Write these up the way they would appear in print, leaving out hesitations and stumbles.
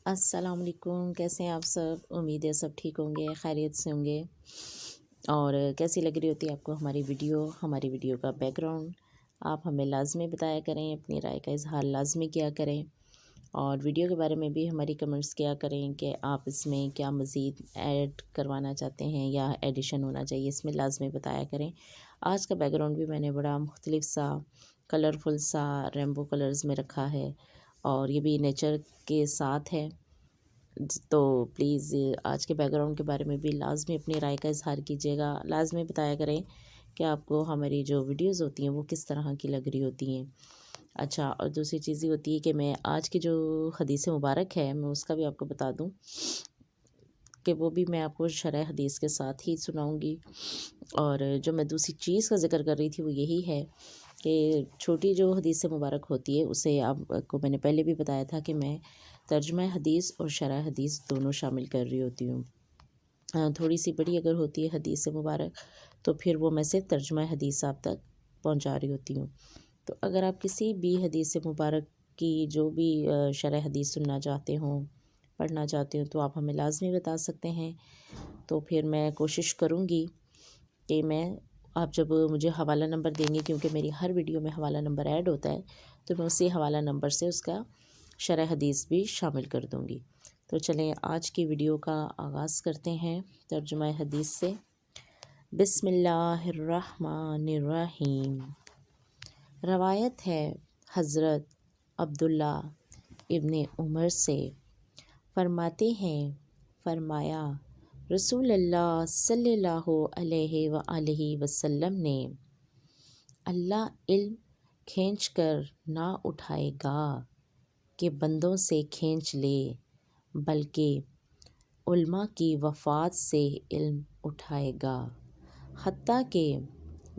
السلام علیکم، کیسے ہیں آپ سب؟ امید ہے سب ٹھیک ہوں گے، خیریت سے ہوں گے۔ اور کیسی لگ رہی ہوتی ہے آپ کو ہماری ویڈیو کا بیک گراؤنڈ؟ آپ ہمیں لازمی بتایا کریں، اپنی رائے کا اظہار لازمی کیا کریں، اور ویڈیو کے بارے میں بھی ہماری کمنٹس کیا کریں کہ آپ اس میں کیا مزید ایڈ کروانا چاہتے ہیں یا ایڈیشن ہونا چاہیے، اس میں لازمی بتایا کریں۔ آج کا بیک گراؤنڈ بھی میں نے بڑا مختلف سا، کلرفل سا، ریمبو کلرز میں رکھا ہے، اور یہ بھی نیچر کے ساتھ ہے۔ تو پلیز آج کے بیک گراؤنڈ کے بارے میں بھی لازمی اپنی رائے کا اظہار کیجیے گا، لازمی بتایا کریں کہ آپ کو ہماری جو ویڈیوز ہوتی ہیں وہ کس طرح کی لگ رہی ہوتی ہیں۔ اچھا، اور دوسری چیز یہ ہوتی ہے کہ میں آج کی جو حدیث مبارک ہے میں اس کا بھی آپ کو بتا دوں کہ وہ بھی میں آپ کو شرح حدیث کے ساتھ ہی سناؤں گی۔ اور جو میں دوسری چیز کا ذکر کر رہی تھی وہ یہی ہے کہ چھوٹی جو حدیث مبارک ہوتی ہے اسے آپ کو میں نے پہلے بھی بتایا تھا کہ میں ترجمہ حدیث اور شرح حدیث دونوں شامل کر رہی ہوتی ہوں۔ تھوڑی سی بڑی اگر ہوتی ہے حدیث مبارک تو پھر وہ میں سے ترجمہ حدیث آپ تک پہنچا رہی ہوتی ہوں۔ تو اگر آپ کسی بھی حدیث مبارک کی جو بھی شرح حدیث سننا چاہتے ہوں، پڑھنا چاہتے ہوں، تو آپ ہمیں لازمی بتا سکتے ہیں۔ تو پھر میں کوشش کروں گی کہ آپ جب مجھے حوالہ نمبر دیں گے، کیونکہ میری ہر ویڈیو میں حوالہ نمبر ایڈ ہوتا ہے، تو میں اسی حوالہ نمبر سے اس کا شرح حدیث بھی شامل کر دوں گی۔ تو چلیں آج کی ویڈیو کا آغاز کرتے ہیں ترجمہ حدیث سے۔ بسم اللہ الرحمن الرحیم۔ روایت ہے حضرت عبداللہ ابن عمر سے، فرماتے ہیں، فرمایا رسول اللہ صلی اللہ علیہ وآلہ وسلم نے، اللہ علم کھینچ کر نہ اٹھائے گا کہ بندوں سے کھینچ لے، بلکہ علماء کی وفات سے علم اٹھائے گا، حتیٰ کہ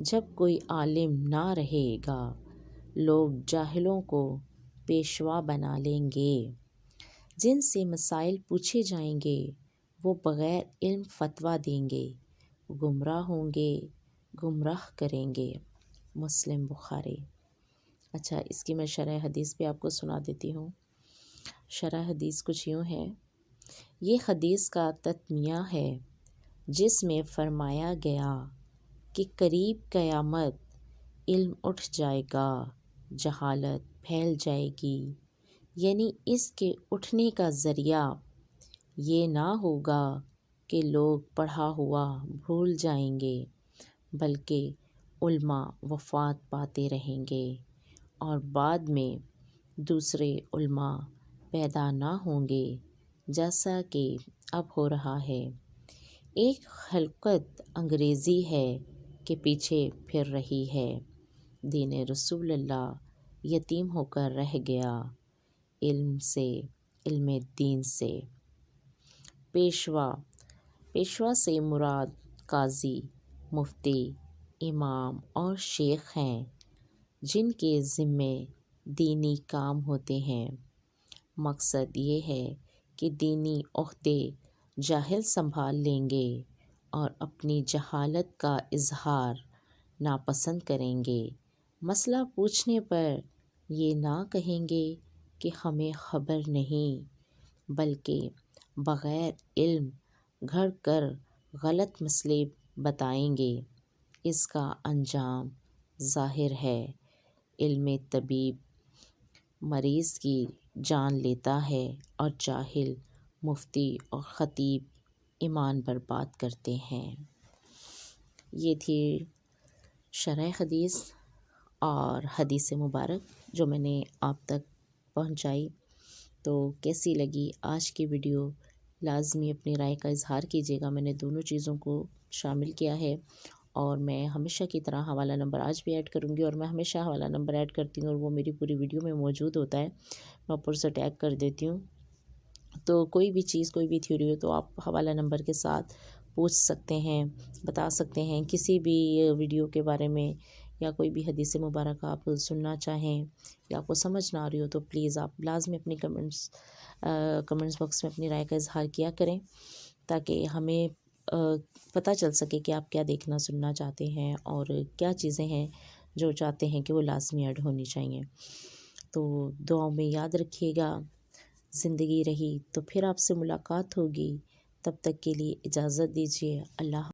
جب کوئی عالم نہ رہے گا لوگ جاہلوں کو پیشوا بنا لیں گے، جن سے مسائل پوچھے جائیں گے وہ بغیر علم فتویٰ دیں گے، گمراہ ہوں گے، گمراہ کریں گے۔ مسلم بخاری۔ اچھا، اس کی میں شرح حدیث بھی آپ کو سنا دیتی ہوں۔ شرح حدیث کچھ یوں ہے، یہ حدیث کا تتمیہ ہے جس میں فرمایا گیا کہ قریب قیامت علم اٹھ جائے گا، جہالت پھیل جائے گی، یعنی اس کے اٹھنے کا ذریعہ یہ نہ ہوگا کہ لوگ پڑھا ہوا بھول جائیں گے، بلکہ علماء وفات پاتے رہیں گے، اور بعد میں دوسرے علماء پیدا نہ ہوں گے، جیسا کہ اب ہو رہا ہے۔ ایک خلقت انگریزی ہے کہ پیچھے پھر رہی ہے، دین رسول اللہ یتیم ہو کر رہ گیا، علم دین سے۔ پیشوا سے مراد قاضی، مفتی، امام اور شیخ ہیں، جن کے ذمے دینی کام ہوتے ہیں۔ مقصد یہ ہے کہ دینی عہدے جاہل سنبھال لیں گے اور اپنی جہالت کا اظہار ناپسند کریں گے، مسئلہ پوچھنے پر یہ نہ کہیں گے کہ ہمیں خبر نہیں، بلکہ بغیر علم گھڑ کر غلط مسئلے بتائیں گے۔ اس کا انجام ظاہر ہے، علم طبیب مریض کی جان لیتا ہے اور جاہل مفتی اور خطیب ایمان برباد کرتے ہیں۔ یہ تھی شرح حدیث اور حدیث مبارک جو میں نے آپ تک پہنچائی۔ تو کیسی لگی آج کی ویڈیو؟ لازمی اپنی رائے کا اظہار کیجیے گا۔ میں نے دونوں چیزوں کو شامل کیا ہے، اور میں ہمیشہ کی طرح حوالہ نمبر آج بھی ایڈ کروں گی، اور میں ہمیشہ حوالہ نمبر ایڈ کرتی ہوں اور وہ میری پوری ویڈیو میں موجود ہوتا ہے، میں اوپر سے ٹیگ کر دیتی ہوں۔ تو کوئی بھی چیز، کوئی بھی تھیوری ہو تو آپ حوالہ نمبر کے ساتھ پوچھ سکتے ہیں، بتا سکتے ہیں، کسی بھی ویڈیو کے بارے میں، یا کوئی بھی حدیث مبارک آپ سننا چاہیں یا آپ کو سمجھ نہ آ رہی ہو تو پلیز آپ لازمی اپنی کمنٹس باکس میں اپنی رائے کا اظہار کیا کریں، تاکہ ہمیں پتہ چل سکے کہ آپ کیا دیکھنا سننا چاہتے ہیں اور کیا چیزیں ہیں جو چاہتے ہیں کہ وہ لازمی ایڈ ہونی چاہیے۔ تو دعاؤں میں یاد رکھیے گا۔ زندگی رہی تو پھر آپ سے ملاقات ہوگی، تب تک کے لیے اجازت دیجیے۔ اللہ